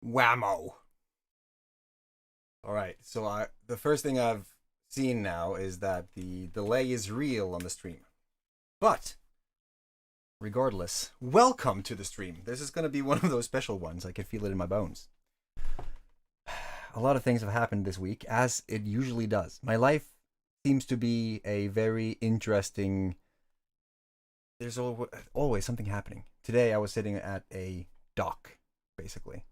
Whammo. All right, so the first thing I've seen now is that the delay is real on the stream. But regardless, welcome to the stream. This is going to be one of those special ones. I can feel it in my bones. A lot of things have happened this week, as it usually does. My life seems to be a very interesting. There's always something happening. Today I was sitting at a dock, basically,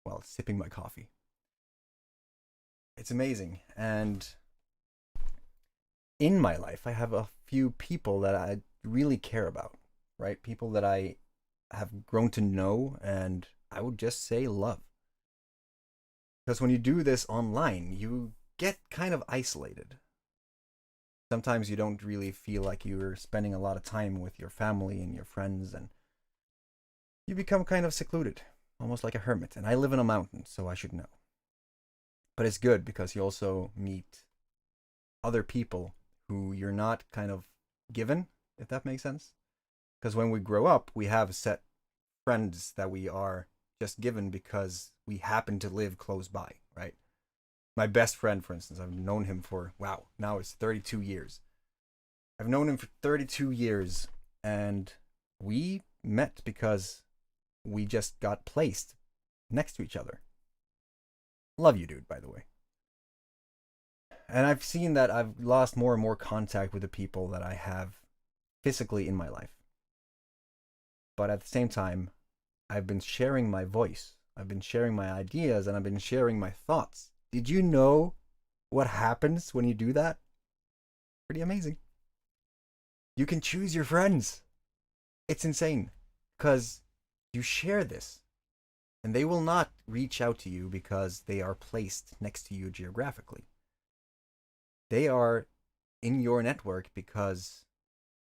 while sipping my coffee. It's amazing. And in my life, I have a few people that I really care about, right? People that I have grown to know and I would just say love. Because when you do this online, you get kind of isolated. Sometimes you don't really feel like you're spending a lot of time with your family and your friends, and you become kind of secluded, almost like a hermit. And I live in a mountain, so I should know. But it's good because you also meet other people who you're not kind of given, if that makes sense. Because when we grow up, we have set friends that we are just given because we happen to live close by, right? My best friend, for instance, I've known him for, wow, now it's 32 years. I've known him for 32 years, and we met because we just got placed next to each other. Love you, dude, by the way. And I've seen that I've lost more and more contact with the people that I have physically in my life. But at the same time, I've been sharing my voice. I've been sharing my ideas, and I've been sharing my thoughts. Did you know what happens when you do that? Pretty amazing. You can choose your friends. It's insane because you share this. And they will not reach out to you because they are placed next to you geographically. They are in your network because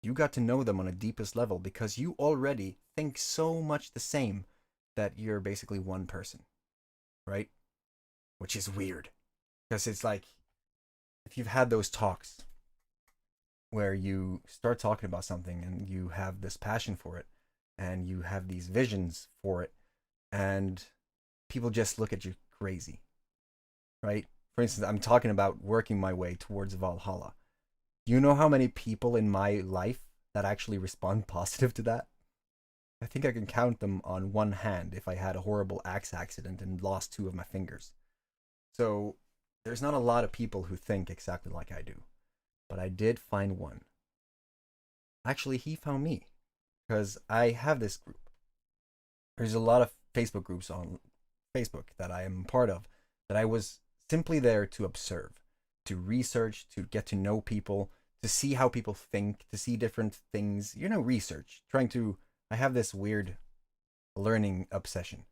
you got to know them on a deepest level, because you already think so much the same that you're basically one person, right? Which is weird. Because it's like, if you've had those talks where you start talking about something and you have this passion for it and you have these visions for it, and people just look at you crazy, right? For instance, I'm talking about working my way towards Valhalla. Do you know how many people in my life that actually respond positive to that? I think I can count them on one hand if I had a horrible axe accident and lost 2 of my fingers. So there's not a lot of people who think exactly like I do. But I did find one. Actually, he found me because I have this group. There's a lot of Facebook groups on Facebook that I am part of that I was simply there to observe, to research, to get to know people, to see how people think, to see different things, research, I have this weird learning obsession.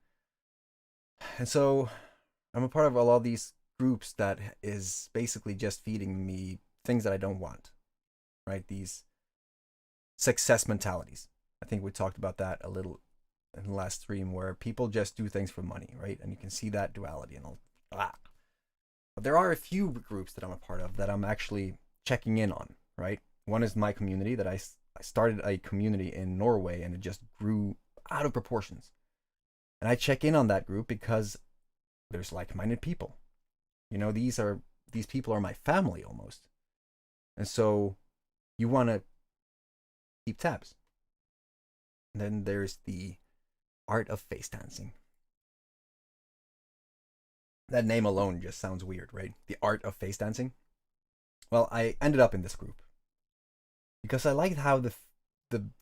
And so I'm a part of a lot of these groups that is basically just feeding me things that I don't want, right? These success mentalities. I think we talked about that a little in the last stream, where people just do things for money, right? And you can see that duality and all. But there are a few groups that I'm a part of that I'm actually checking in on, right? One is my community that I started a community in Norway, and it just grew out of proportions. And I check in on that group because there's like-minded people. These people are my family almost. And so you want to keep tabs. And then there's the art of face dancing. That name alone just sounds weird, right? The art of face dancing. Well, I ended up in this group because I liked how the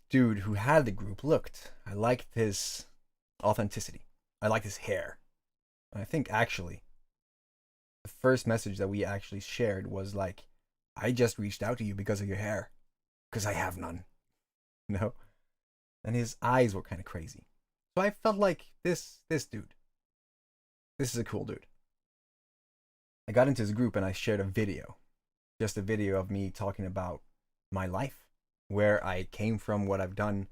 dude who had the group looked. I liked his authenticity. I liked his hair. And I think actually the first message that we actually shared was like, I just reached out to you because of your hair, because I have none. And his eyes were kind of crazy. So I felt like this dude, this is a cool dude. I got into his group and I shared a video, just a video of me talking about my life, where I came from, what I've done.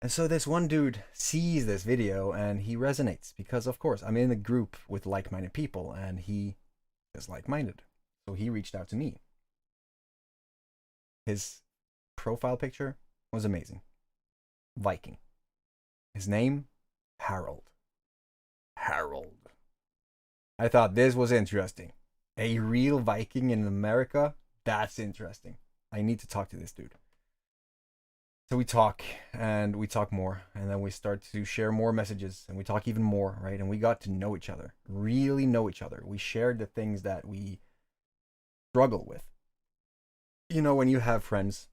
And so this one dude sees this video and he resonates because, of course, I'm in a group with like-minded people and he is like-minded. So he reached out to me. His profile picture was amazing. Viking. His name, Harald. Harald. I thought this was interesting. A real Viking in America? That's interesting. I need to talk to this dude. So we talk and we talk more, and then we start to share more messages, and we talk even more, right? And we got to know each other, really know each other. We shared the things that we struggle with. You know, when you have friends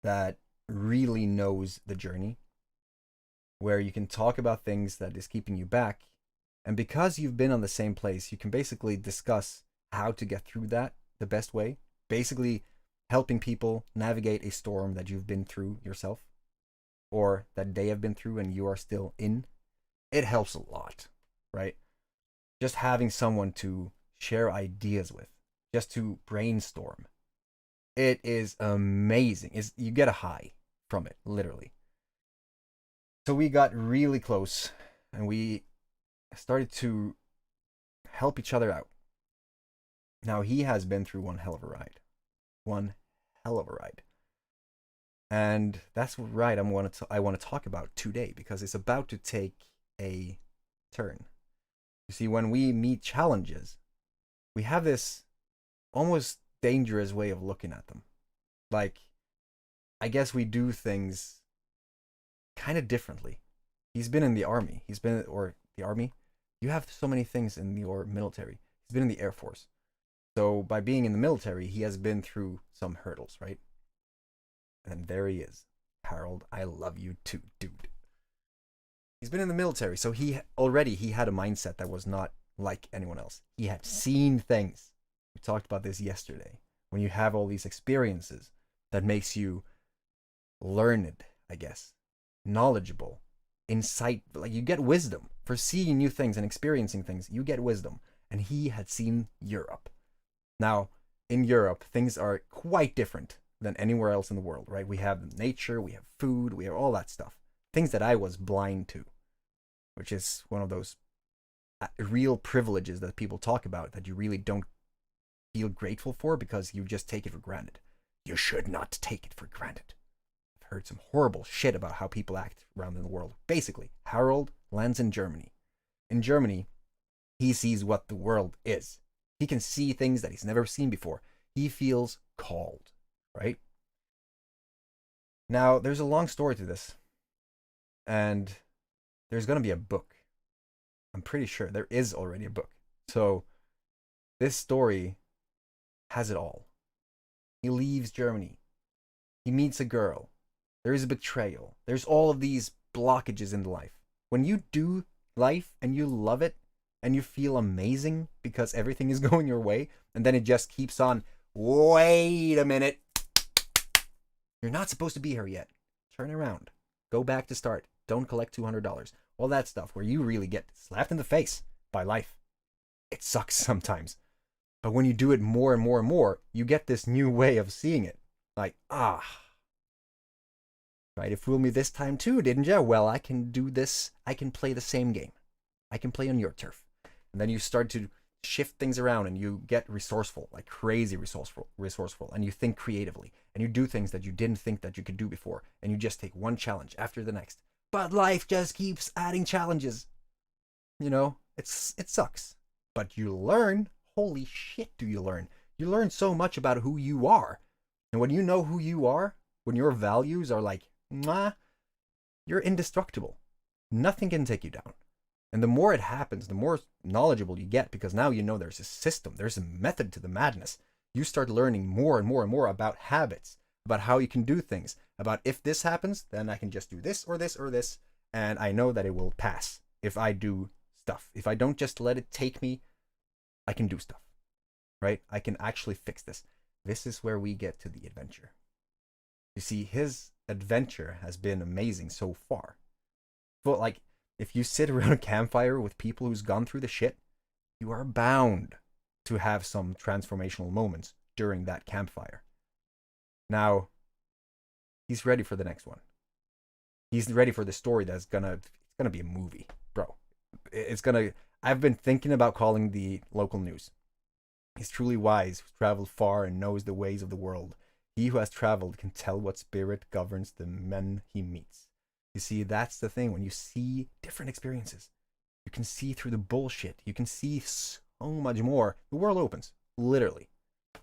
that really knows the journey, where you can talk about things that is keeping you back, and because you've been on the same place, you can basically discuss how to get through that the best way, basically helping people navigate a storm that you've been through yourself, or that they have been through and you are still in. It helps a lot, right? Just having someone to share ideas with, just to brainstorm. It is amazing. You get a high from it, literally. So we got really close, and we started to help each other out. Now, he has been through one hell of a ride. One hell of a ride. And that's what ride I want to talk about today, because it's about to take a turn. You see, when we meet challenges, we have this almost dangerous way of looking at them. Like, I guess we do things kind of differently. He's been in the army. Or the army. You have so many things in your military. He's been in the Air Force. So by being in the military, he has been through some hurdles, right? And there he is. Harald, I love you too, dude. He's been in the military, so he had a mindset that was not like anyone else. He had seen things. We talked about this yesterday. When you have all these experiences, that makes you learned, I guess, knowledgeable, insight, like you get wisdom for seeing new things and experiencing things. You get wisdom. And he had seen Europe. Now, in Europe, things are quite different than anywhere else in the world, right? We have nature, we have food, we have all that stuff. Things that I was blind to, which is one of those real privileges that people talk about that you really don't feel grateful for because you just take it for granted. You should not take it for granted. I've heard some horrible shit about how people act around in the world. Basically, Harald lands in Germany. In Germany, he sees what the world is. He can see things that he's never seen before. He feels called, right? Now, there's a long story to this. And there's going to be a book. I'm pretty sure there is already a book. So, this story has it all. He leaves Germany. He meets a girl. There is a betrayal. There's all of these blockages in life. When you do life and you love it, and you feel amazing because everything is going your way, and then it just keeps on, wait a minute. You're not supposed to be here yet. Turn around. Go back to start. Don't collect $200. All that stuff where you really get slapped in the face by life. It sucks sometimes. But when you do it more and more and more, you get this new way of seeing it. Like, right, you fooled me this time too, didn't you? Well, I can do this. I can play the same game. I can play on your turf. And then you start to shift things around and you get resourceful, like crazy resourceful, and you think creatively and you do things that you didn't think that you could do before, and you just take one challenge after the next. But life just keeps adding challenges. You know, it sucks. But you learn. Holy shit, do you learn? You learn so much about who you are. And when you know who you are, when your values are like, you're indestructible. Nothing can take you down. And the more it happens, the more knowledgeable you get, because now you know there's a system, there's a method to the madness. You start learning more and more and more about habits, about how you can do things, about if this happens, then I can just do this or this or this, and I know that it will pass if I do stuff. If I don't just let it take me, I can do stuff, right? I can actually fix this. This is where we get to the adventure. You see, his adventure has been amazing so far. But like, if you sit around a campfire with people who's gone through the shit, you are bound to have some transformational moments during that campfire. Now, he's ready for the next one. He's ready for the story that's gonna be a movie, bro. I've been thinking about calling the local news. He's truly wise, who's traveled far and knows the ways of the world. He who has traveled can tell what spirit governs the men he meets. You see, that's the thing. When you see different experiences, You can see through the bullshit. You can see so much more. The world opens, literally.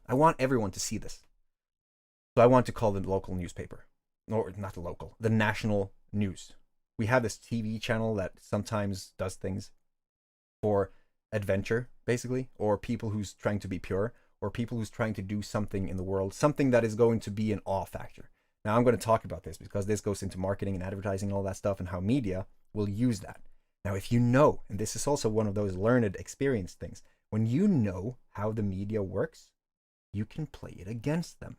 I want everyone to see this. So I want to call the local newspaper, or not the local, the national news. We have this TV channel that sometimes does things for adventure, basically, or people who's trying to be pure, or people who's trying to do something in the world, something that is going to be an awe factor. Now I'm going to talk about this because this goes into marketing and advertising and all that stuff, and how media will use that. Now, if you know, and this is also one of those learned, experienced things, when you know how the media works, you can play it against them.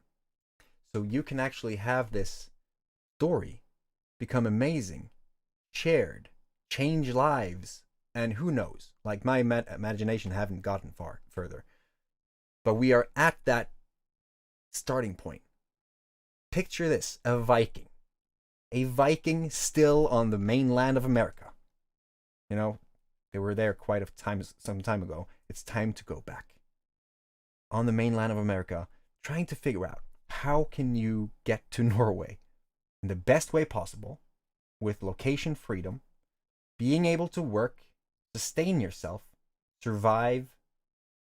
So you can actually have this story become amazing, shared, change lives, and who knows? Like, my imagination haven't gotten further. But we are at that starting point. Picture this, a Viking. A Viking still on the mainland of America. You know, they were there some time ago. It's time to go back. On the mainland of America, trying to figure out how can you get to Norway in the best way possible, with location freedom, being able to work, sustain yourself, survive,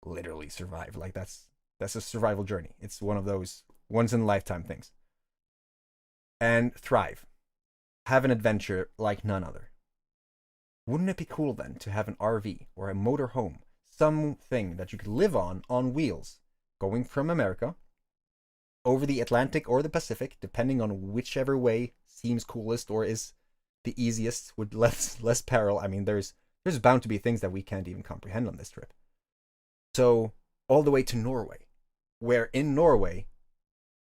literally survive. Like, that's a survival journey. It's one of those once in a lifetime things. And thrive. Have an adventure like none other. Wouldn't it be cool then to have an RV or a motor home, something that you could live on wheels, going from America over the Atlantic or the Pacific, depending on whichever way seems coolest or is the easiest with less peril. I mean, there's bound to be things that we can't even comprehend on this trip. So all the way to Norway, where in Norway,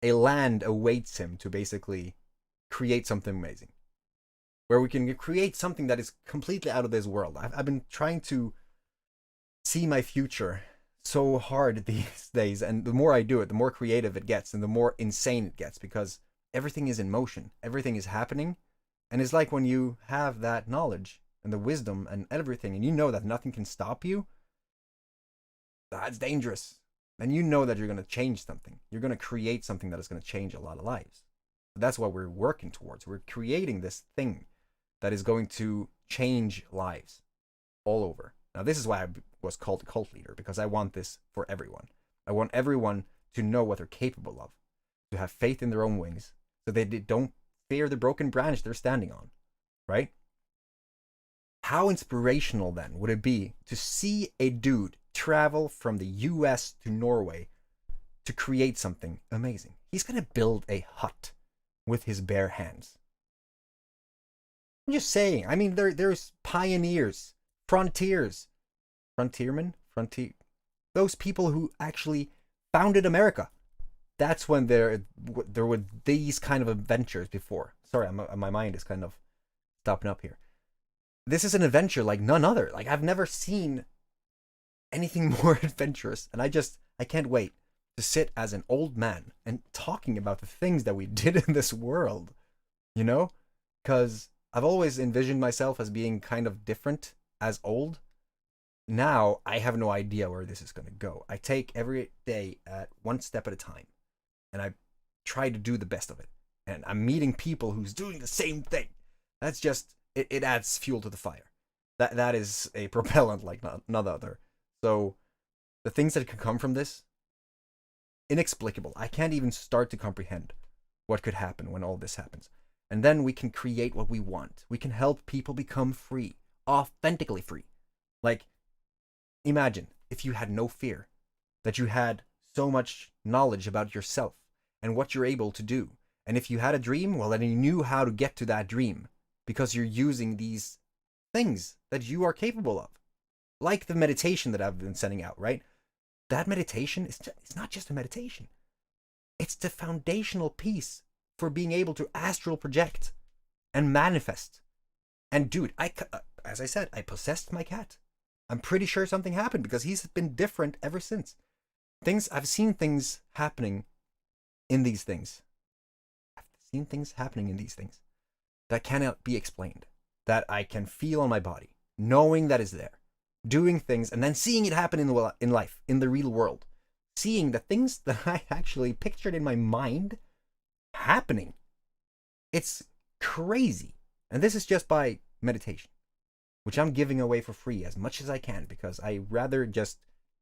a land awaits him to basically create something amazing. Where we can create something that is completely out of this world. I've been trying to see my future so hard these days, and the more I do it, the more creative it gets, and the more insane it gets, because everything is in motion, everything is happening, and it's like when you have that knowledge and the wisdom and everything, and you know that nothing can stop you, that's dangerous. And you know that you're going to change something. You're going to create something that is going to change a lot of lives. That's what we're working towards. We're creating this thing that is going to change lives all over. Now, this is why I was called a cult leader, because I want this for everyone. I want everyone to know what they're capable of, to have faith in their own wings, so they don't fear the broken branch they're standing on, right? How inspirational then would it be to see a dude travel from the US to Norway to create something amazing? He's going to build a hut with his bare hands. I'm just saying. I mean, there's pioneers, frontiermen, those people who actually founded America. That's when there were these kind of adventures before. Sorry, my mind is kind of stopping up here. This is an adventure like none other. Like, I've never seen anything more adventurous, and I can't wait to sit as an old man and talking about the things that we did in this world, you know? Because I've always envisioned myself as being kind of different as old. Now I have no idea where this is going to go. I take every day at one step at a time, and I try to do the best of it. And I'm meeting people who's doing the same thing. That's just, it adds fuel to the fire. That is a propellant like none other. So the things that can come from this, inexplicable. I can't even start to comprehend what could happen when all this happens. And then we can create what we want. We can help people become free, authentically free. Like, imagine if you had no fear, that you had so much knowledge about yourself and what you're able to do. And if you had a dream, well, then you knew how to get to that dream because you're using these things that you are capable of. Like the meditation that I've been sending out, right? That meditation is not just a meditation. It's the foundational piece for being able to astral project and manifest. And dude, as I said, I possessed my cat. I'm pretty sure something happened because he's been different ever since. I've seen things happening in these things. That cannot be explained. That I can feel on my body, knowing that is there. Doing things and then seeing it happen in life, in the real world. Seeing the things that I actually pictured in my mind happening. It's crazy. And this is just by meditation. which I'm giving away for free as much as I can, because I rather just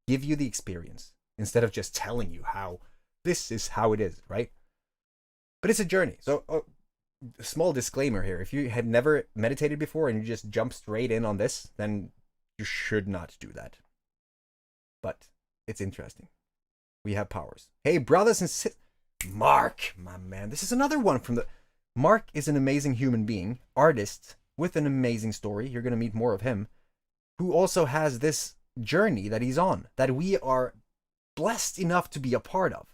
give you the experience instead of just telling you how this is how it is, right? But it's a journey. So a small disclaimer here. If you had never meditated before and you just jump straight in on this, then you should not do that. But it's interesting. We have powers. Hey, brothers and sisters. Mark, my man. This is another one from the... Mark is an amazing human being, artist, with an amazing story. You're going to meet more of him, who also has this journey that he's on, that we are blessed enough to be a part of.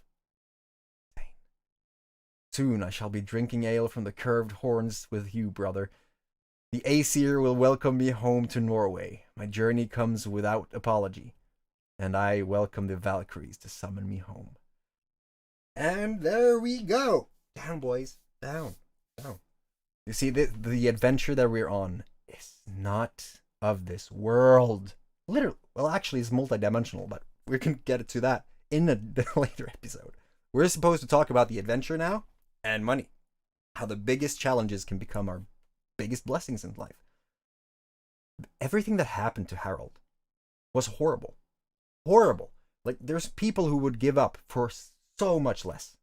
Soon I shall be drinking ale from the curved horns with you, brother. The 𝐒𝐡𝐞 will welcome me home to Norway. My journey comes without apology, and I welcome the Valkyries to summon me home. And there we go. Down, boys. Down. Down. You see, the adventure that we're on is not of this world. Literally. Well, actually, it's multidimensional, but we can get to that in a later episode. We're supposed to talk about the adventure now and money. How the biggest challenges can become our biggest blessings in life. Everything that happened to Harald was horrible. Horrible. Like, there's people who would give up for so much less.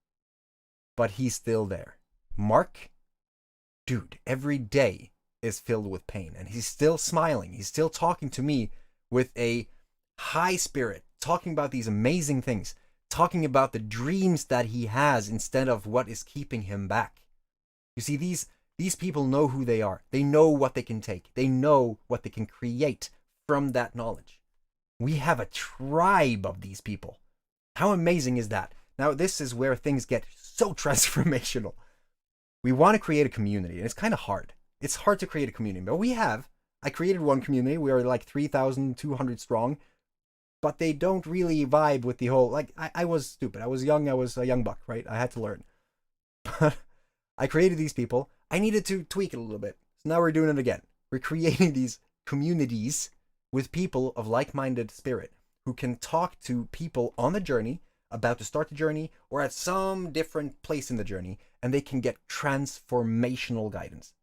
But he's still there. Mark, dude, every day is filled with pain. And he's still smiling. He's still talking to me with a high spirit. Talking about these amazing things. Talking about the dreams that he has instead of what is keeping him back. You see, these people know who they are. They know what they can take. They know what they can create from that knowledge. We have a tribe of these people. How amazing is that? Now, this is where things get so transformational. We want to create a community, and it's kind of hard. It's hard to create a community, but I created one community. We are like 3,200 strong, but they don't really vibe with the whole, like, I was stupid. I was young. I was a young buck, right? I had to learn. But I created these people. I needed to tweak it a little bit. So now we're doing it again. We're creating these communities with people of like-minded spirit who can talk to people on the journey, about to start the journey, or at some different place in the journey, and they can get transformational guidance.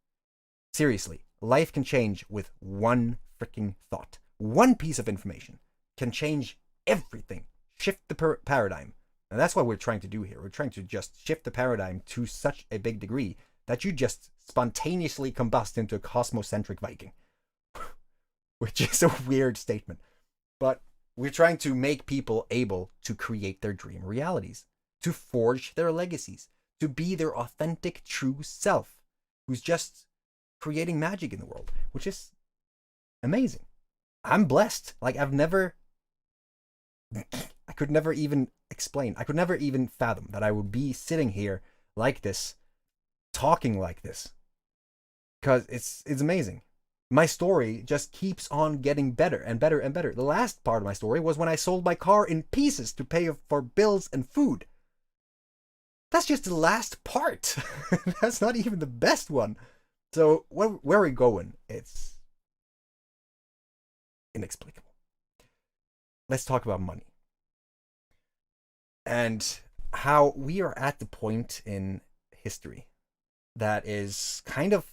Seriously, life can change with one freaking thought. One piece of information can change everything, shift the paradigm. And that's what we're trying to do here. We're trying to just shift the paradigm to such a big degree that you just spontaneously combust into a cosmocentric Viking. Which is a weird statement. But we're trying to make people able to create their dream realities, to forge their legacies, to be their authentic, true self, who's just creating magic in the world, which is amazing. I'm blessed. Like, I could never even explain. I could never even fathom that I would be sitting here like this, talking like this, because it's amazing. My story just keeps on getting better and better and better. The last part of my story was when I sold my car in pieces to pay for bills and food. That's just the last part. That's not even the best one. So where we're going, it's inexplicable. Let's talk about money. And how we are at the point in history that is kind of,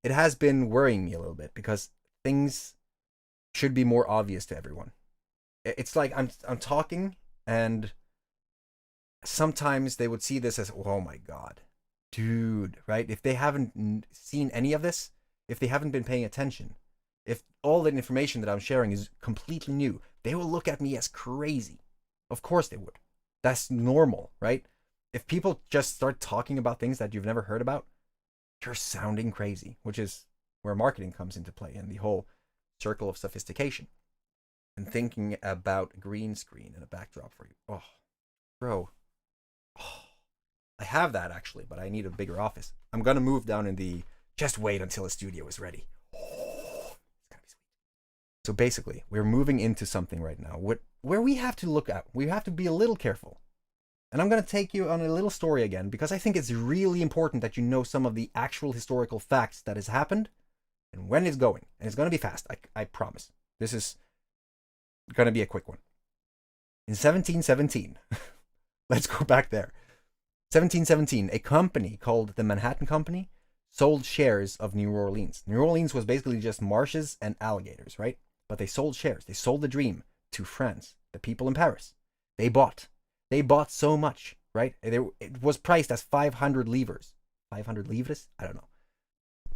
it has been worrying me a little bit, because things should be more obvious to everyone. It's like I'm talking, and sometimes they would see this as, oh my God, dude, right? If they haven't seen any of this, if they haven't been paying attention, if all the information that I'm sharing is completely new, they will look at me as crazy. Of course they would. That's normal, right? If people just start talking about things that you've never heard about, you're sounding crazy, which is where marketing comes into play, and the whole circle of sophistication and thinking about a green screen and a backdrop for you. Oh, bro. Oh, I have that actually, but I need a bigger office. I'm going to move down in the, just wait until the studio is ready. Oh, it's going to be sweet. So basically, we're moving into something right now where we have to look at, we have to be a little careful. And I'm going to take you on a little story again, because I think it's really important that you know some of the actual historical facts that has happened and when it's going. And it's going to be fast, I promise. This is going to be a quick one. In 1717, let's go back there. 1717, a company called the Manhattan Company sold shares of New Orleans. New Orleans was basically just marshes and alligators, right? But they sold shares. They sold the dream to France, the people in Paris. They bought. They bought so much, right? It was priced as 500 livres. 500 livres? I don't know.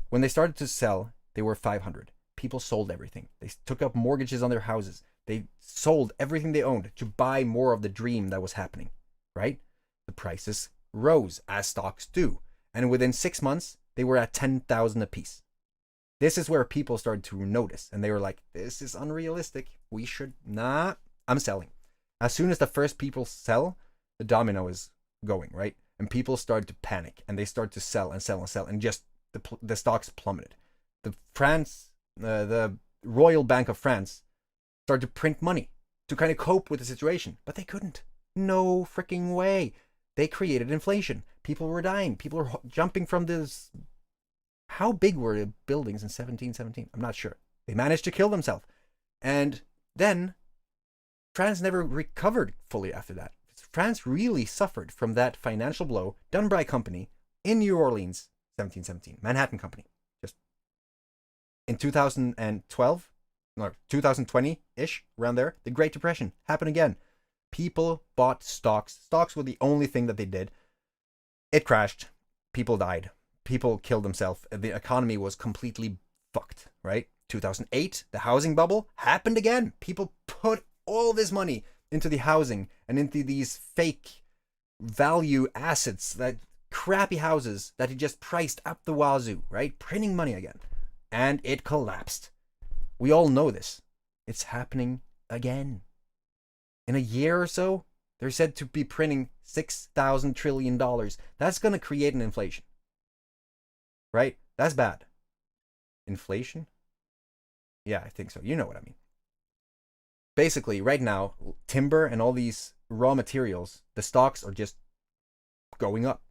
When they started to sell, they were 500. People sold everything. They took up mortgages on their houses. They sold everything they owned to buy more of the dream that was happening, right? The prices rose, as stocks do. And within 6 months, they were at 10,000 apiece. This is where people started to notice. And they were like, this is unrealistic. I'm selling. As soon as the first people sell, the domino is going, right? And people started to panic. And they started to sell and sell and sell. And just the stocks plummeted. The Royal Bank of France started to print money to kind of cope with the situation. But they couldn't. No freaking way. They created inflation. People were dying. People were jumping from this. How big were the buildings in 1717? I'm not sure. They managed to kill themselves. And then France never recovered fully after that. France really suffered from that financial blow done by a company in New Orleans, 1717, Manhattan Company. Just in 2012, or 2020-ish, around there, the Great Depression happened again. People bought stocks. Stocks were the only thing that they did. It crashed. People died. People killed themselves. The economy was completely fucked, right? 2008, the housing bubble happened again. People put all this money into the housing and into these fake value assets, that crappy houses that he just priced up the wazoo, right? Printing money again. And it collapsed. We all know this. It's happening again. In a year or so, they're said to be printing $6,000 trillion. That's going to create an inflation. Right? That's bad. Inflation? Yeah, I think so. You know what I mean. Basically, right now, timber and all these raw materials, the stocks are just going up.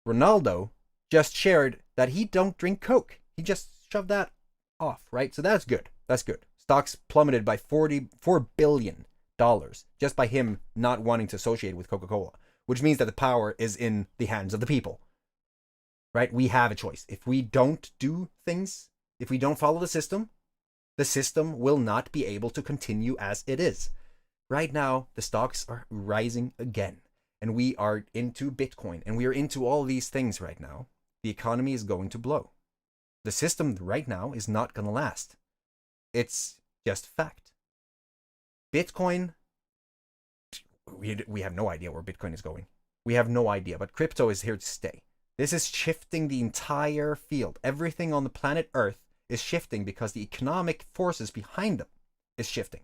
Ronaldo just shared that he don't drink Coke. He just shoved that off, right? So that's good. That's good. Stocks plummeted by $44 billion just by him not wanting to associate with Coca-Cola, which means that the power is in the hands of the people, right? We have a choice. If we don't do things, if we don't follow the system will not be able to continue as it is. Right now, the stocks are rising again, and we are into Bitcoin, and we are into all these things right now. The economy is going to blow. The system right now is not going to last. It's just fact. Bitcoin, we have no idea where Bitcoin is going. We have no idea, but crypto is here to stay. This is shifting the entire field. Everything on the planet Earth is shifting because the economic forces behind them is shifting.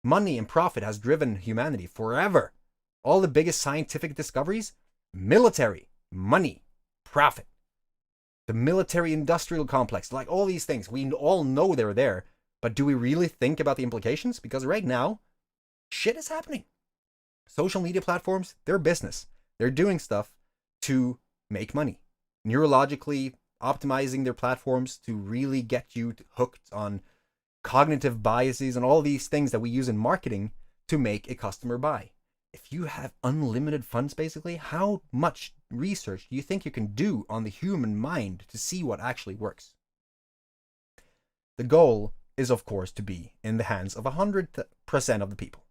Money and profit has driven humanity forever. All the biggest scientific discoveries, military, money, profit. The military industrial complex, like all these things, we all know they're there, but do we really think about the implications? Because right now, shit is happening. Social media platforms, they're business. They're doing stuff to make money. Neurologically optimizing their platforms to really get you hooked on cognitive biases and all these things that we use in marketing to make a customer buy. If you have unlimited funds, basically, how much research do you think you can do on the human mind to see what actually works? The goal is, of course, to be in the hands of 100% of the people.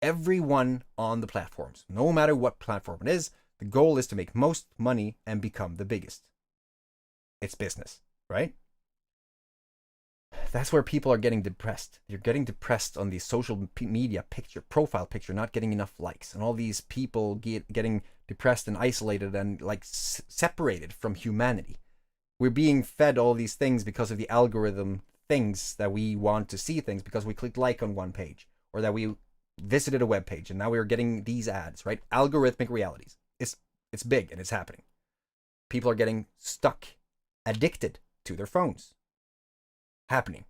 Everyone on the platforms, no matter what platform it is, the goal is to make most money and become the biggest. It's business, right? That's where people are getting depressed. You're getting depressed on the social media profile picture, not getting enough likes, and all these people getting depressed and isolated and like separated from humanity. We're being fed all these things because of the algorithm things that we want to see things because we clicked like on one page or that we visited a web page and now we're getting these ads, right? Algorithmic realities. It's big and it's happening. People are getting stuck, addicted to their phones. Happening.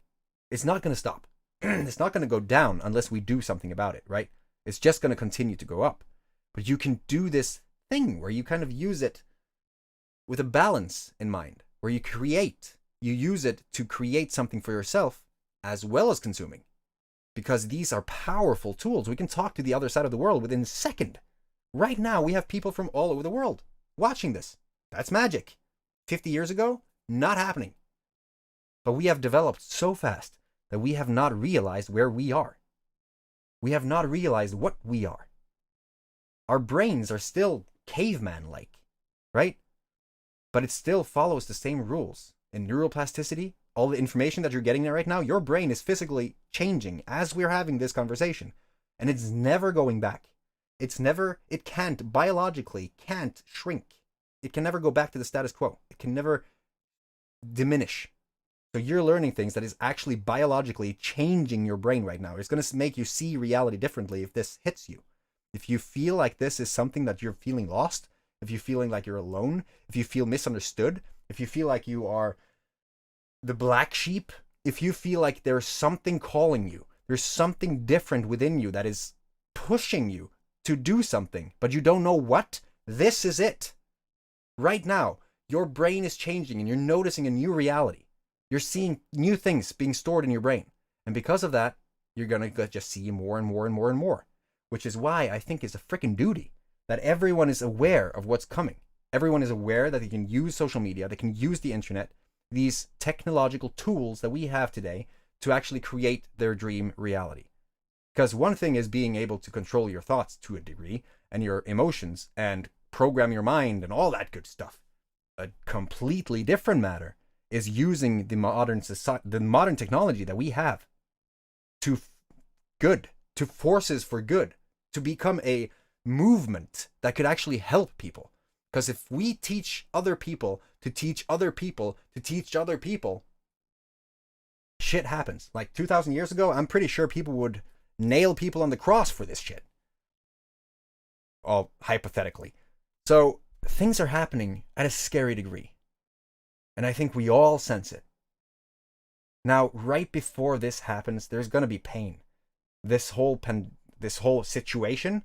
It's not going to stop. It's not going to go down unless we do something about it, right? It's just going to continue to go up. But you can do this thing where you kind of use it with a balance in mind, where you use it to create something for yourself as well as consuming. Because these are powerful tools. We can talk to the other side of the world within a second. Right now, we have people from all over the world watching this. That's magic. 50 years ago, Not happening. But we have developed so fast that we have not realized where we are. We have not realized what we are. Our brains are still caveman-like, right? But it still follows the same rules. In neuroplasticity, all the information that you're getting there right now, your brain is physically changing as we're having this conversation. And it's never going back. It can't, biologically, can't shrink. It can never go back to the status quo. It can never diminish. So you're learning things that is actually biologically changing your brain right now. It's going to make you see reality differently if this hits you. If you feel like this is something that you're feeling lost, if you're feeling like you're alone, if you feel misunderstood, if you feel like you are the black sheep, if you feel like there's something calling you, there's something different within you that is pushing you to do something, but you don't know what, this is it. Right now, your brain is changing and you're noticing a new reality. You're seeing new things being stored in your brain. And because of that, you're going to just see more and more and more and more. Which is why I think it's a freaking duty that everyone is aware of what's coming. Everyone is aware that they can use social media, they can use the internet, these technological tools that we have today to actually create their dream reality. Because one thing is being able to control your thoughts to a degree and your emotions and program your mind and all that good stuff. A completely different matter is using the modern technology that we have to good, to forces for good, to become a movement that could actually help people. Because if we teach other people to teach other people to teach other people, shit happens. Like 2,000 years ago, I'm pretty sure people would nail people on the cross for this shit. All hypothetically. So things are happening at a scary degree. And I think we all sense it. Now, right before this happens, there's going to be pain. This whole situation,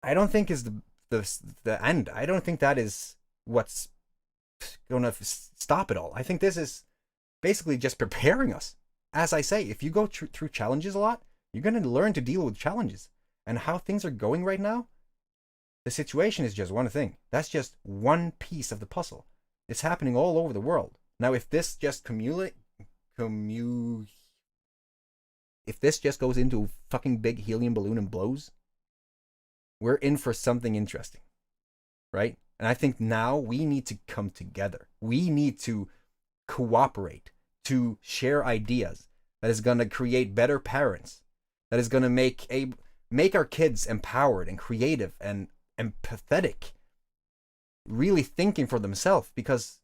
I don't think is the end. I don't think that is what's going to stop it all. I think this is basically just preparing us. As I say, if you go through challenges a lot, you're going to learn to deal with challenges. And how things are going right now, the situation is just one thing. That's just one piece of the puzzle. It's happening all over the world. Now, if this just if this just goes into a fucking big helium balloon and blows, we're in for something interesting, right? And I think now we need to come together. We need to cooperate, to share ideas that is going to create better parents, that is going to make our kids empowered and creative and empathetic, really thinking for themselves. Because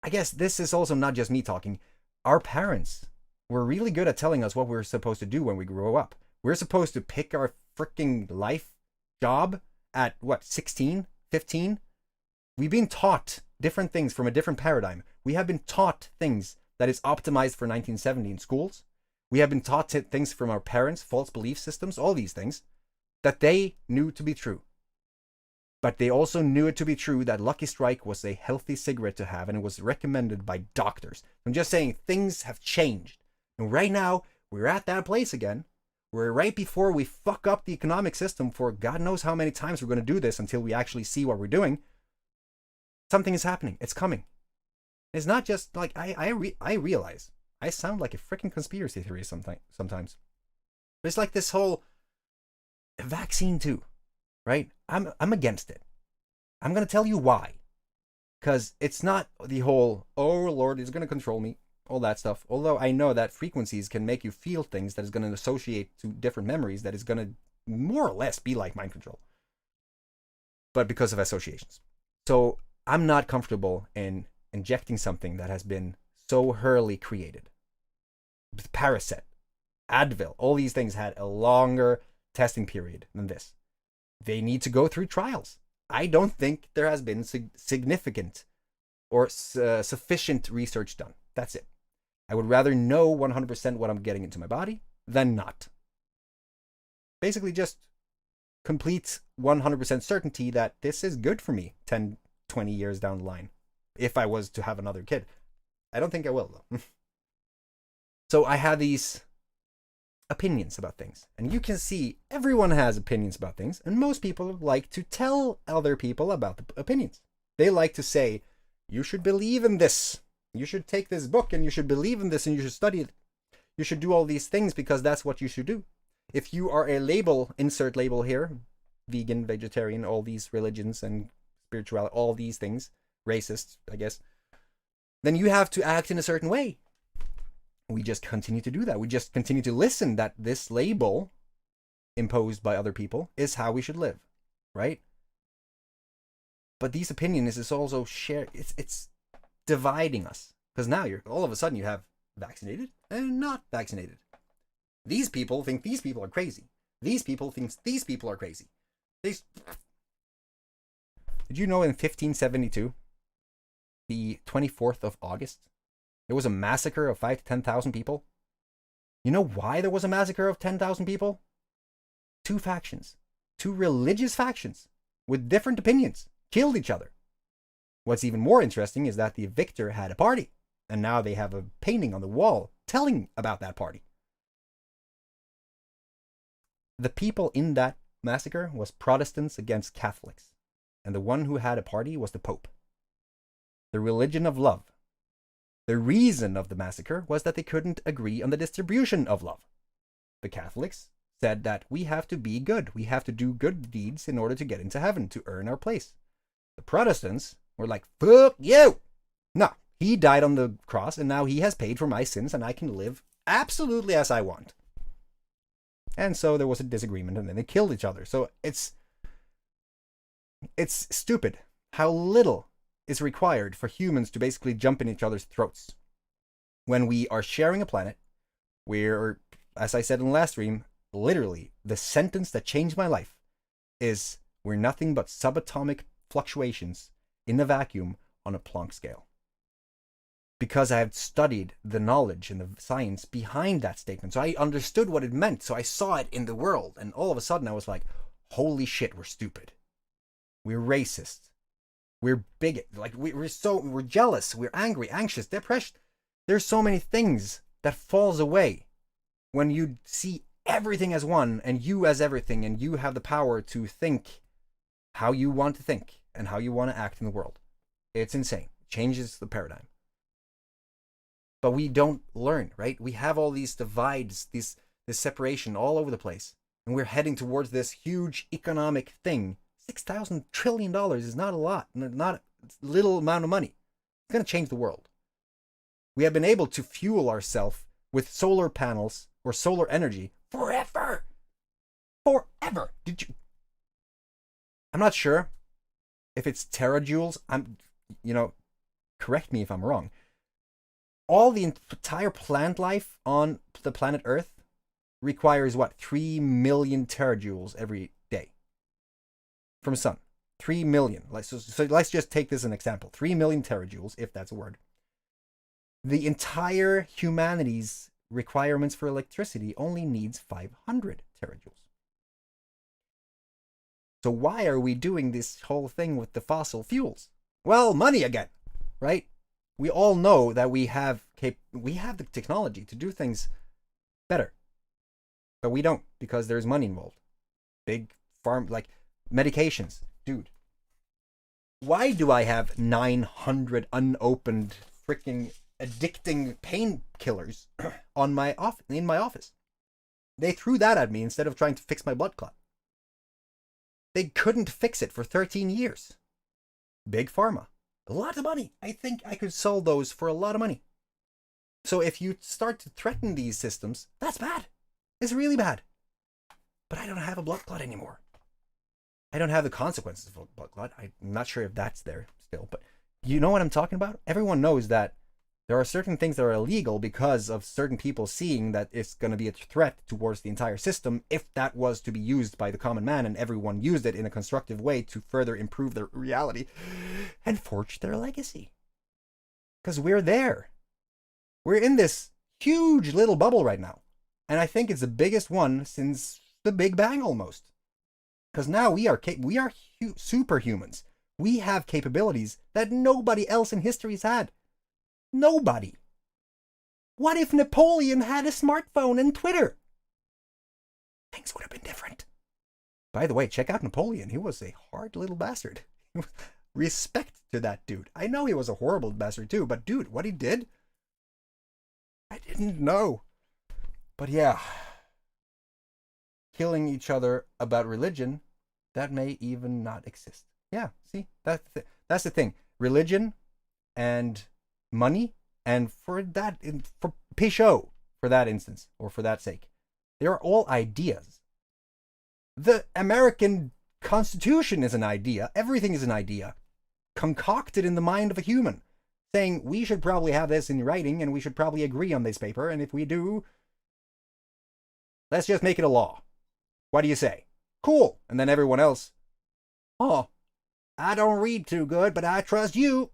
I guess this is also not just me talking. Our parents were really good at telling us what we're supposed to do when we grow up. We're supposed to pick our freaking life job at 16, 15? We've been taught different things from a different paradigm. We have been taught things that is optimized for 1970 in schools. We have been taught things from our parents, false belief systems, all these things that they knew to be true. But they also knew it to be true that Lucky Strike was a healthy cigarette to have, and it was recommended by doctors. I'm just saying things have changed. And right now, we're at that place again. We're right before we fuck up the economic system for God knows how many times we're going to do this until we actually see what we're doing. Something is happening. It's coming. It's not just like I realize I sound like a freaking conspiracy theorist sometimes. But it's like this whole vaccine too, right? I'm against it. I'm going to tell you why. Because it's not the whole, oh Lord, it's going to control me, all that stuff. Although I know that frequencies can make you feel things that is going to associate to different memories that is going to more or less be like mind control. But because of associations. So I'm not comfortable in injecting something that has been so thoroughly created. Paracet, Advil, all these things had a longer testing period than this. They need to go through trials. I don't think there has been significant or sufficient research done. That's it. I would rather know 100% what I'm getting into my body than not. Basically just complete 100% certainty that this is good for me 10, 20 years down the line. If I was to have another kid. I don't think I will though. So I have these opinions about things. And you can see everyone has opinions about things. And most people like to tell other people about the opinions. They like to say, You should believe in this. You should take this book and you should believe in this and you should study it. You should do all these things because that's what you should do. If you are a label, insert label here, vegan, vegetarian, all these religions and spirituality, all these things, racist, I guess, then you have to act in a certain way. We just continue to do that. We just continue to listen that this label imposed by other people is how we should live, right? But these opinions is also shared. It's dividing us, because now you're all of a sudden you have vaccinated and not vaccinated. These people think these people are crazy. These people think these people are crazy. Did you know in 1572, the 24th of August, there was a massacre of 5,000 to 10,000 people? You know why there was a massacre of 10,000 people? Two factions, two religious factions with different opinions, killed each other. What's even more interesting is that the victor had a party, and now they have a painting on the wall telling about that party. The people in that massacre was Protestants against Catholics, and the one who had a party was the Pope. The religion of love. The reason of the massacre was that they couldn't agree on the distribution of love. The Catholics said that we have to be good. We have to do good deeds in order to get into heaven, to earn our place. The Protestants were like, fuck you! No, he died on the cross and now he has paid for my sins and I can live absolutely as I want. And so there was a disagreement and then they killed each other. So it's stupid how little is required for humans to basically jump in each other's throats. When we are sharing a planet, we're, as I said in the last stream, literally the sentence that changed my life is we're nothing but subatomic fluctuations in a vacuum on a Planck scale. Because I have studied the knowledge and the science behind that statement. So I understood what it meant. So I saw it in the world. And all of a sudden I was like, holy shit, we're stupid. We're racist. We're bigot. Like we're jealous. We're angry, anxious, depressed. There's so many things that falls away when you see everything as one and you as everything, and you have the power to think how you want to think and how you want to act in the world. It's insane. It changes the paradigm. But we don't learn, right? We have all these divides, this separation all over the place. And we're heading towards this huge economic thing. $6,000 trillion is not a lot, not a little amount of money. It's going to change the world. We have been able to fuel ourselves with solar panels or solar energy forever. Forever. I'm not sure if it's terajoules. Correct me if I'm wrong. All the entire plant life on the planet Earth requires what? 3 million terajoules every day from the sun. 3 million. So let's just take this as an example. 3 million terajoules, if that's a word. The entire humanity's requirements for electricity only needs 500 terajoules. So why are we doing this whole thing with the fossil fuels? Well, money again, right? We all know that we have the technology to do things better, but we don't because there's money involved. Big farm, like medications, dude. Why do I have 900 unopened freaking addicting painkillers in my office? They threw that at me instead of trying to fix my blood clot. They couldn't fix it for 13 years. Big pharma. A lot of money. I think I could sell those for a lot of money. So if you start to threaten these systems, that's bad. It's really bad. But I don't have a blood clot anymore. I don't have the consequences of a blood clot. I'm not sure if that's there still, but you know what I'm talking about? Everyone knows that there are certain things that are illegal because of certain people seeing that it's going to be a threat towards the entire system if that was to be used by the common man and everyone used it in a constructive way to further improve their reality and forge their legacy. Because we're there. We're in this huge little bubble right now. And I think it's the biggest one since the Big Bang almost. Because now we are superhumans. We have capabilities that nobody else in history has had. Nobody. What if Napoleon had a smartphone and Twitter? Things would have been different. By the way, check out Napoleon. He was a hard little bastard. respect to that dude. I know he was a horrible bastard too, but dude, what he did, I didn't know. But yeah, killing each other about religion, that may even not exist. Yeah, see, that's the thing. Religion and money, and for Pécho, for that instance, or for that sake, they are all ideas. The American Constitution is an idea. Everything is an idea, concocted in the mind of a human, saying we should probably have this in writing, and we should probably agree on this paper, and if we do, let's just make it a law. What do you say? Cool. And then everyone else, oh, I don't read too good, but I trust you.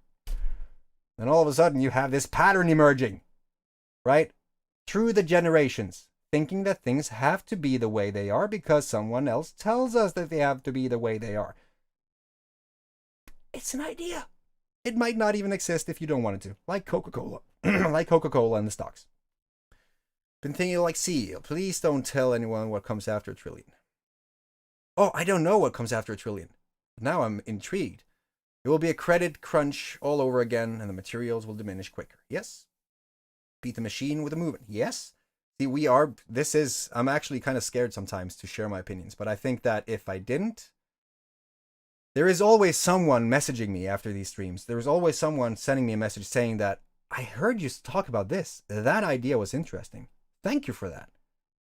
And all of a sudden you have this pattern emerging, right? Through the generations, thinking that things have to be the way they are because someone else tells us that they have to be the way they are. It's an idea. It might not even exist if you don't want it to. Like Coca-Cola. Like Coca-Cola and the stocks. Been thinking like, see, please don't tell anyone what comes after a trillion. Oh, I don't know what comes after a trillion. Now I'm intrigued. It will be a credit crunch all over again, and the materials will diminish quicker. Yes. Beat the machine with a movement. Yes. See, I'm actually kind of scared sometimes to share my opinions, but I think that if I didn't, there is always someone messaging me after these streams. There is always someone sending me a message saying that, I heard you talk about this. That idea was interesting. Thank you for that.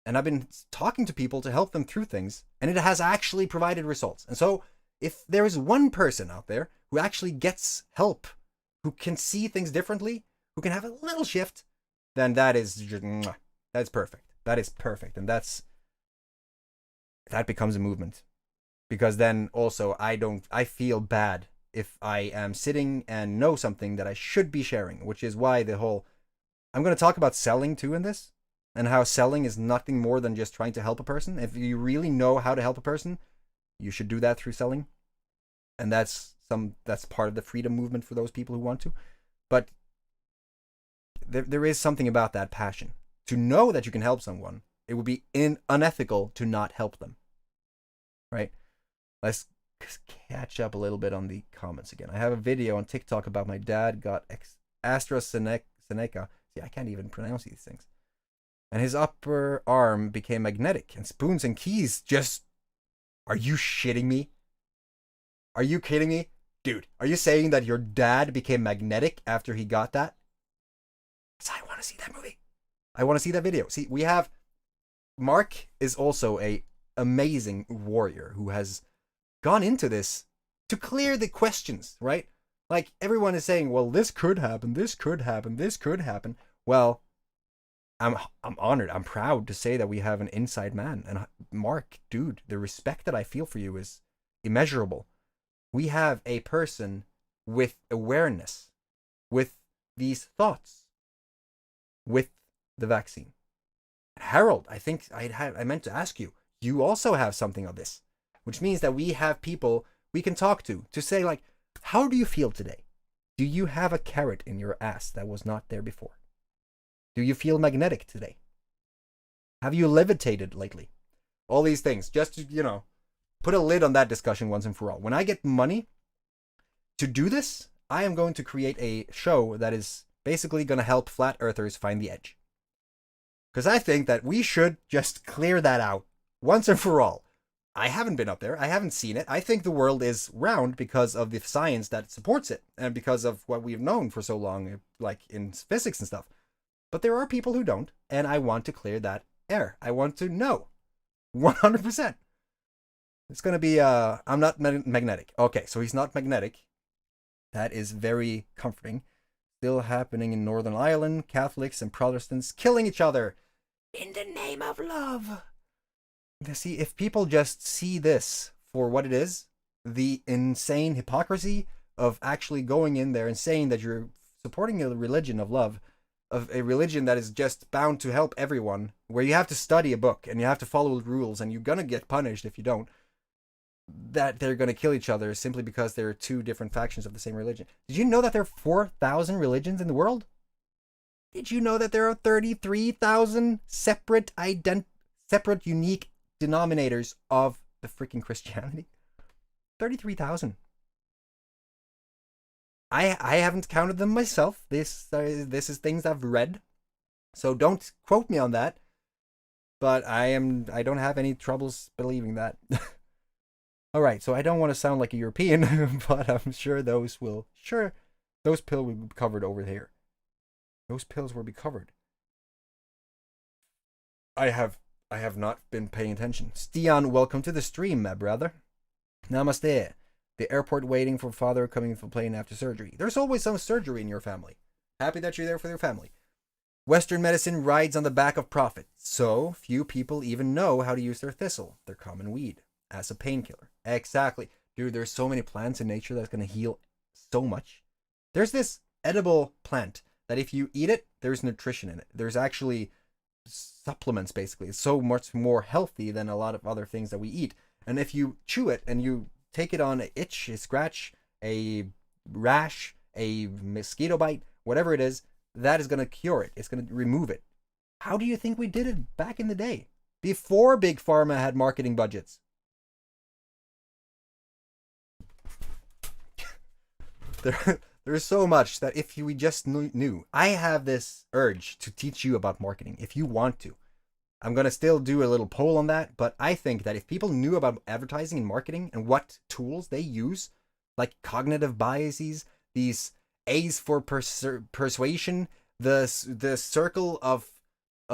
And I've been talking to people to help them through things, and it has actually provided results. And so if there is one person out there who actually gets help, who can see things differently, who can have a little shift, then that's perfect. That is perfect. And that becomes a movement. Because then also I feel bad if I am sitting and know something that I should be sharing, which is why I'm going to talk about selling too in this, and how selling is nothing more than just trying to help a person. If you really know how to help a person, you should do that through selling. And that's part of the freedom movement for those people who want to. But there is something about that passion. To know that you can help someone, it would be unethical to not help them. Right? Let's catch up a little bit on the comments again. I have a video on TikTok about my dad got AstraZeneca. See, I can't even pronounce these things. And his upper arm became magnetic, and spoons and keys just... Are you shitting me? Are you kidding me? Dude, are you saying that your dad became magnetic after he got that? I want to see that movie. I want to see that video. See, we have... Mark is also a amazing warrior who has gone into this to clear the questions, right? Like, everyone is saying, well, this could happen, this could happen, this could happen. Well, I'm honored. I'm proud to say that we have an inside man. And Mark, dude, the respect that I feel for you is immeasurable. We have a person with awareness, with these thoughts, with the vaccine. Harald, I think I meant to ask you, you also have something of this, which means that we have people we can talk to say, like, how do you feel today? Do you have a carrot in your ass that was not there before? Do you feel magnetic today? Have you levitated lately? All these things, just to, put a lid on that discussion once and for all. When I get money to do this, I am going to create a show that is basically going to help flat earthers find the edge. Because I think that we should just clear that out once and for all. I haven't been up there. I haven't seen it. I think the world is round because of the science that supports it, and because of what we've known for so long, like in physics and stuff. But there are people who don't, and I want to clear that air. I want to know 100%. It's going to be, I'm not magnetic. Okay, so he's not magnetic. That is very comforting. Still happening in Northern Ireland, Catholics and Protestants killing each other in the name of love. See, if people just see this for what it is, the insane hypocrisy of actually going in there and saying that you're supporting a religion of love, of a religion that is just bound to help everyone, where you have to study a book and you have to follow the rules and you're going to get punished if you don't, that they're going to kill each other simply because there are two different factions of the same religion. Did you know that there are 4,000 religions in the world? Did you know that there are 33,000 separate unique denominators of the freaking Christianity? 33,000. I haven't counted them myself. This is things I've read, so don't quote me on that. But I don't have any troubles believing that. All right, so I don't want to sound like a European, but I'm sure those pills will be covered over here. Those pills will be covered. I have not been paying attention. Stian, welcome to the stream, my brother. Namaste. The airport waiting for father coming from plane after surgery. There's always some surgery in your family. Happy that you're there for your family. Western medicine rides on the back of profit. So few people even know how to use their thistle, their common weed, as a painkiller. Exactly. Dude, there's so many plants in nature that's going to heal so much. There's this edible plant that if you eat it, there's nutrition in it. There's actually supplements, basically. It's so much more healthy than a lot of other things that we eat. And if you chew it and you take it on an itch, a scratch, a rash, a mosquito bite, whatever it is, that is going to cure it. It's going to remove it. How do you think we did it back in the day? Before Big Pharma had marketing budgets. There's so much that if we just knew. I have this urge to teach you about marketing if you want to. I'm going to still do a little poll on that, but I think that if people knew about advertising and marketing and what tools they use, like cognitive biases, these A's for persuasion, the circle of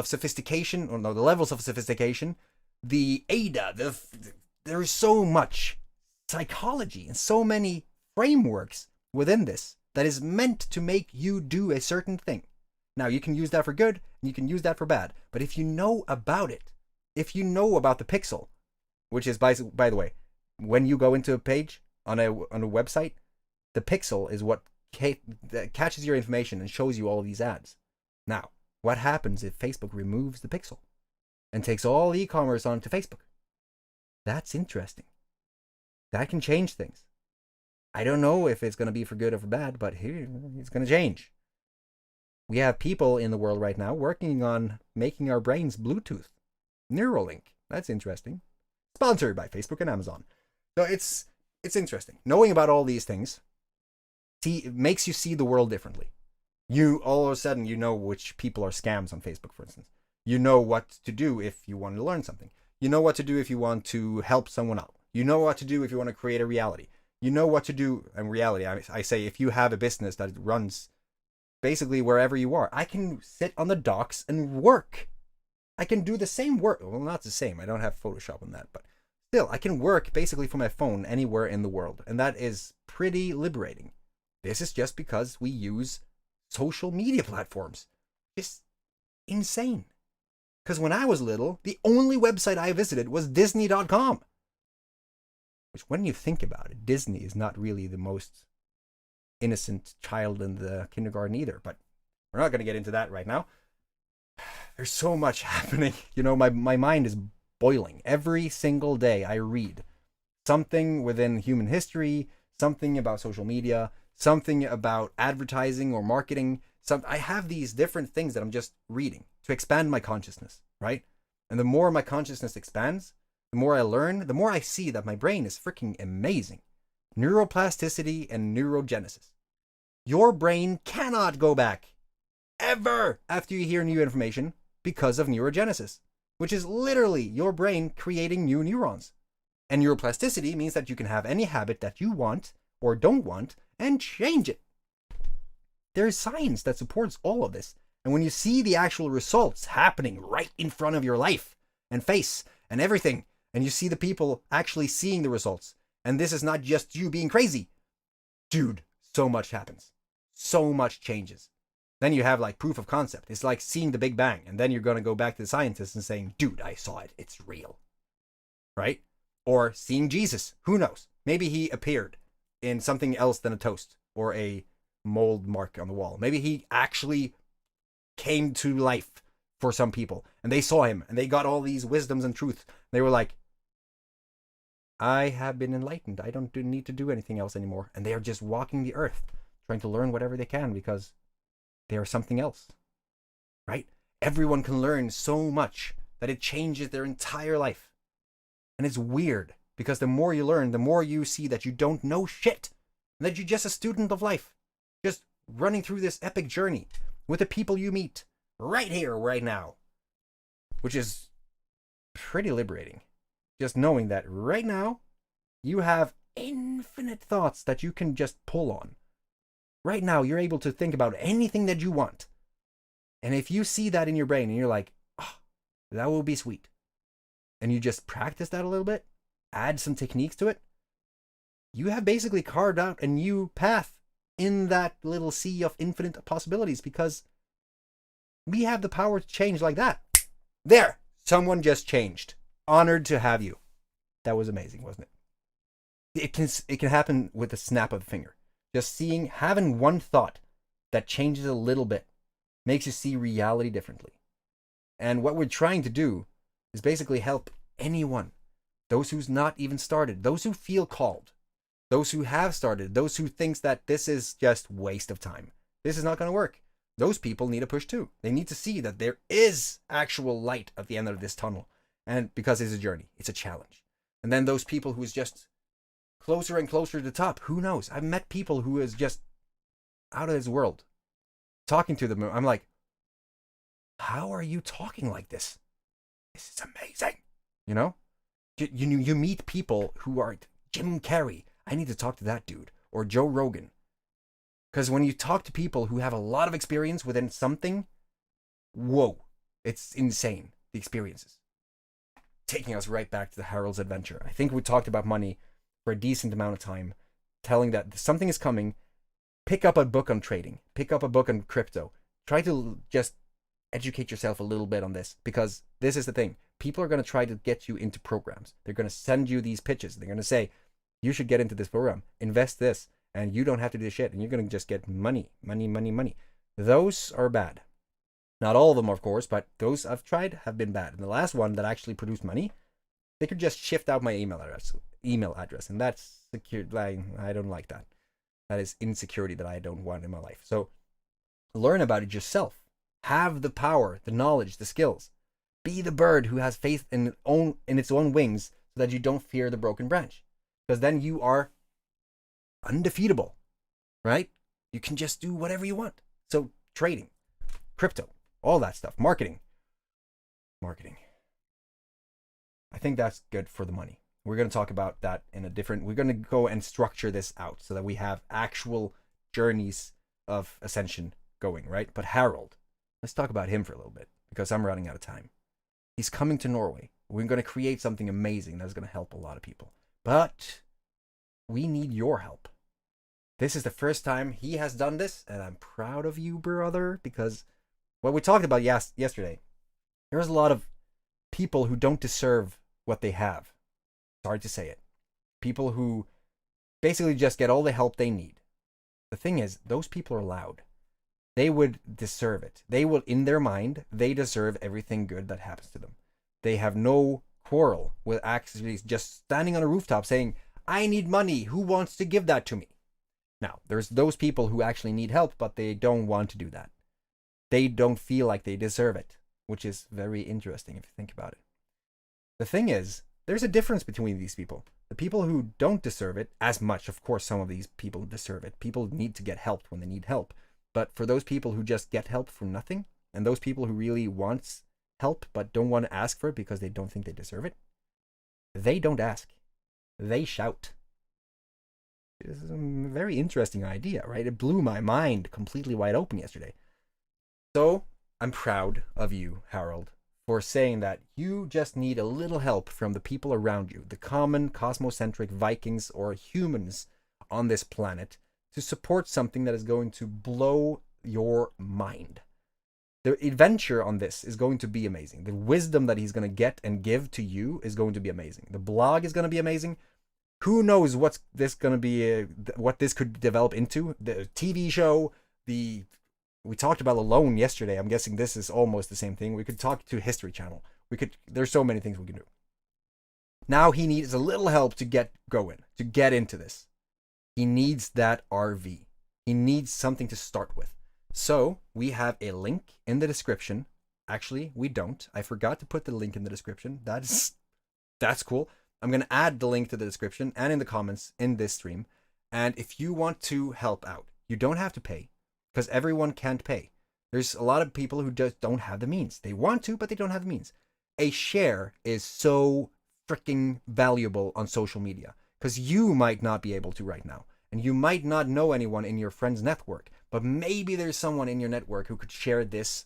sophistication, or no, the levels of sophistication, the ADA, there's so much psychology and so many frameworks within this that is meant to make you do a certain thing. Now, you can use that for good, and you can use that for bad. But if you know about it, if you know about the pixel, which is, by the way, when you go into a page on a website, the pixel is what catches your information and shows you all of these ads. Now, what happens if Facebook removes the pixel and takes all e-commerce onto Facebook? That's interesting. That can change things. I don't know if it's going to be for good or for bad, but here it's going to change. We have people in the world right now working on making our brains Bluetooth. Neuralink. That's interesting. Sponsored by Facebook and Amazon. So it's interesting. Knowing about all these things it makes you see the world differently. You all of a sudden you know which people are scams on Facebook, for instance. You know what to do if you want to learn something. You know what to do if you want to help someone out. You know what to do if you want to create a reality. You know what to do in reality. I say if you have a business that runs basically wherever you are. I can sit on the docks and work. I can do the same work. Well, not the same. I don't have Photoshop on that, but still, I can work basically from my phone anywhere in the world. And that is pretty liberating. This is just because we use social media platforms. It's insane. Because when I was little, the only website I visited was Disney.com. Which, when you think about it, Disney is not really the most innocent child in the kindergarten either, but we're not going to get into that right now. There's so much happening. You know, my mind is boiling. Every single day I read something within human history, something about social media, something about advertising or marketing. I have these different things that I'm just reading to expand my consciousness, right? And the more my consciousness expands, the more I learn, the more I see that my brain is freaking amazing. Neuroplasticity and neurogenesis. Your brain cannot go back ever after you hear new information because of neurogenesis, which is literally your brain creating new neurons. And neuroplasticity means that you can have any habit that you want or don't want and change it. There is science that supports all of this. And when you see the actual results happening right in front of your life and face and everything, and you see the people actually seeing the results, and this is not just you being crazy. Dude, so much happens. So much changes. Then you have like proof of concept. It's like seeing the Big Bang. And then you're going to go back to the scientists and saying, dude, I saw it. It's real. Right? Or seeing Jesus. Who knows? Maybe he appeared in something else than a toast or a mold mark on the wall. Maybe he actually came to life for some people. And they saw him. And they got all these wisdoms and truth. They were like, I have been enlightened. I don't need to do anything else anymore. And they are just walking the earth, trying to learn whatever they can because they are something else, right? Everyone can learn so much that it changes their entire life. And it's weird because the more you learn, the more you see that you don't know shit and that you're just a student of life. running through this epic journey with the people you meet right here, right now, which is pretty liberating. Just knowing that right now, you have infinite thoughts that you can just pull on. Right now, you're able to think about anything that you want. And if you see that in your brain and you're like, oh, that will be sweet, and you just practice that a little bit, add some techniques to it, you have basically carved out a new path in that little sea of infinite possibilities, because we have the power to change like that. There, someone just changed. Honored to have you. That was amazing, wasn't it? It can happen with a snap of a finger. Just having one thought that changes a little bit makes you see reality differently. And what we're trying to do is basically help anyone, those who's not even started, those who feel called, those who have started, those who thinks that this is just waste of time. This is not going to work. Those people need a push too. They need to see that there is actual light at the end of this tunnel. And because it's a journey, it's a challenge. And then those people who is just closer and closer to the top, who knows? I've met people who is just out of this world. Talking to them, I'm like, how are you talking like this? This is amazing. You know? You meet people who are Jim Carrey. I need to talk to that dude. Or Joe Rogan. Because when you talk to people who have a lot of experience within something, whoa, it's insane, the experiences. Taking us right back to the Harald's adventure. I think we talked about money for a decent amount of time, telling that something is coming. Pick up a book on trading. Pick up a book on crypto. Try to just educate yourself a little bit on this, because this is the thing. People are going to try to get you into programs. They're going to send you these pitches. They're going to say, you should get into this program. Invest this. And you don't have to do shit, and you're going to just get money. Those are bad. Not all of them, of course, but those I've tried have been bad. And the last one that actually produced money, they could just shift out my email address, and that's secure. I don't like that. That is insecurity that I don't want in my life. So learn about it yourself. Have the power, the knowledge, the skills. Be the bird who has faith in its own wings, so that you don't fear the broken branch. Because then you are undefeatable, right? You can just do whatever you want. So trading, crypto, all that stuff, marketing. I think that's good for the money. We're going to talk about that we're going to go and structure this out so that we have actual journeys of ascension going, right? But Harald, let's talk about him for a little bit, because I'm running out of time. He's coming to Norway. We're going to create something amazing that's going to help a lot of people. But we need your help. This is the first time he has done this, and I'm proud of you, brother, because what we talked about yesterday, there's a lot of people who don't deserve what they have. Sorry to say it. People who basically just get all the help they need. The thing is, those people are loud. They would deserve it. They will, in their mind, they deserve everything good that happens to them. They have no quarrel with actually just standing on a rooftop saying, I need money. Who wants to give that to me? Now, there's those people who actually need help, but they don't want to do that. They don't feel like they deserve it, which is very interesting if you think about it. The thing is, there's a difference between these people. The people who don't deserve it as much, of course, some of these people deserve it. People need to get helped when they need help. But for those people who just get help from nothing, and those people who really want help but don't want to ask for it because they don't think they deserve it, they don't ask. They shout. This is a very interesting idea, right? It blew my mind completely wide open yesterday. So I'm proud of you, Harald, for saying that you just need a little help from the people around you, the common cosmocentric Vikings or humans on this planet, to support something that is going to blow your mind. The adventure on this is going to be amazing. The wisdom that he's going to get and give to you is going to be amazing. The blog is going to be amazing. Who knows what this could develop into? The TV show, we talked about Alone yesterday. I'm guessing this is almost the same thing. We could talk to History Channel. There's so many things we can do. Now he needs a little help to get going, to get into this. He needs that RV. He needs something to start with. So we have a link in the description. Actually, we don't. I forgot to put the link in the description. That's cool. I'm going to add the link to the description and in the comments in this stream. And if you want to help out, you don't have to pay. because everyone can't pay. There's a lot of people who just don't have the means. They want to, but they don't have the means. A share is so freaking valuable on social media because you might not be able to right now. And you might not know anyone in your friend's network, but maybe there's someone in your network who could share this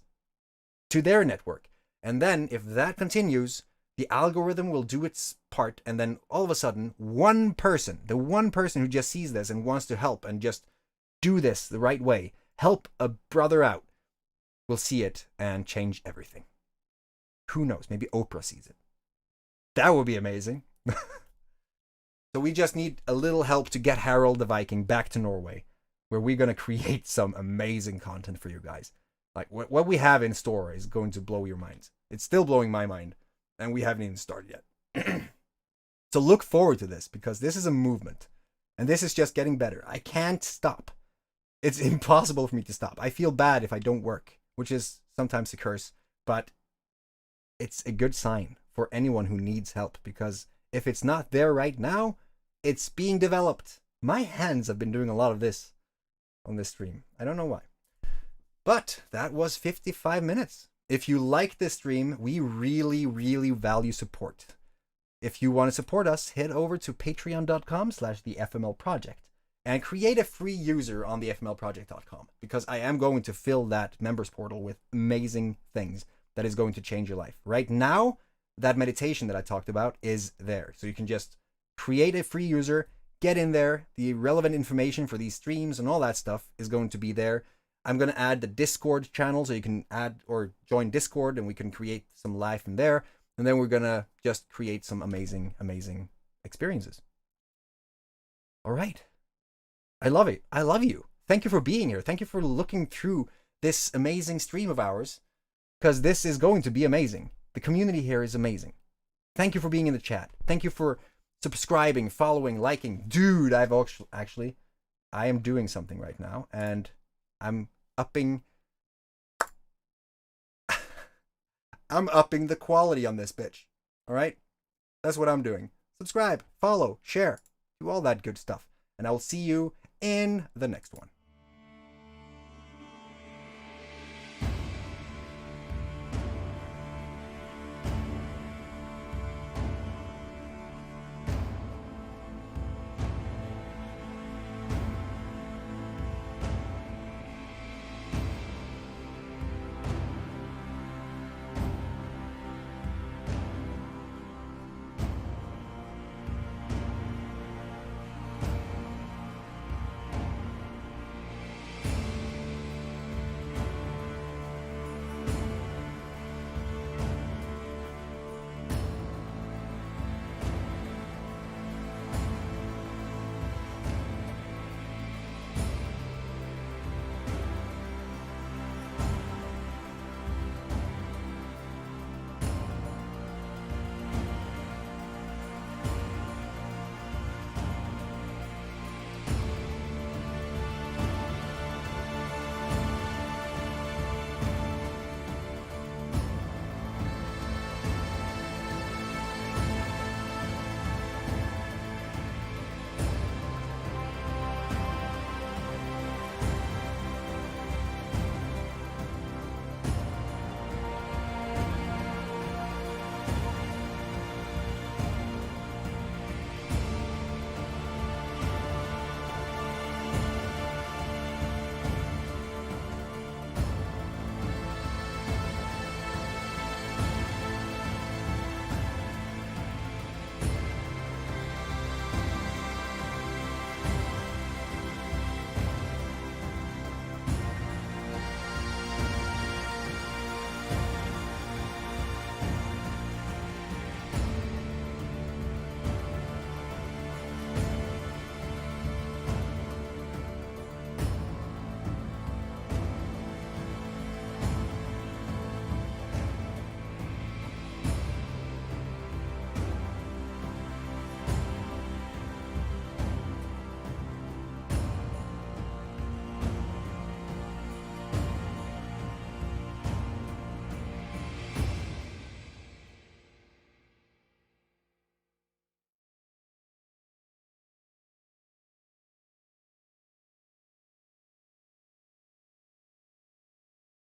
to their network. And then if that continues, the algorithm will do its part. And then all of a sudden, one person, the one person who just sees this and wants to help and just do this the right way, help a brother out, will see it and change everything. Who knows? Maybe Oprah sees it. That would be amazing. So we just need a little help to get Harald the Viking back to Norway, where we're going to create some amazing content for you guys. Like what we have in store is going to blow your minds. It's still blowing my mind, and we haven't even started yet. So look forward to this, because this is a movement, and this is just getting better. I can't stop. It's impossible for me to stop. I feel bad if I don't work, which is sometimes a curse, but it's a good sign for anyone who needs help, because if it's not there right now, it's being developed. My hands have been doing a lot of this on this stream. I don't know why. But that was 55 minutes. If you like this stream, we really, really value support. If you want to support us, head over to patreon.com/thefmlproject and create a free user on thefmlproject.com, because I am going to fill that members portal with amazing things that is going to change your life. Right now, that meditation that I talked about is there. So you can just create a free user, get in there. The relevant information for these streams and all that stuff is going to be there. I'm going to add the Discord channel so you can add or join Discord and we can create some live in there. And then we're going to just create some amazing, amazing experiences. All right. I love it. I love you. Thank you for being here. Thank you for looking through this amazing stream of ours, because this is going to be amazing. The community here is amazing. Thank you for being in the chat. Thank you for subscribing, following, liking. Dude, I've actually, I am doing something right now, and I'm upping the quality on this bitch. All right? That's what I'm doing. Subscribe, follow, share, do all that good stuff. And I will see you in the next one.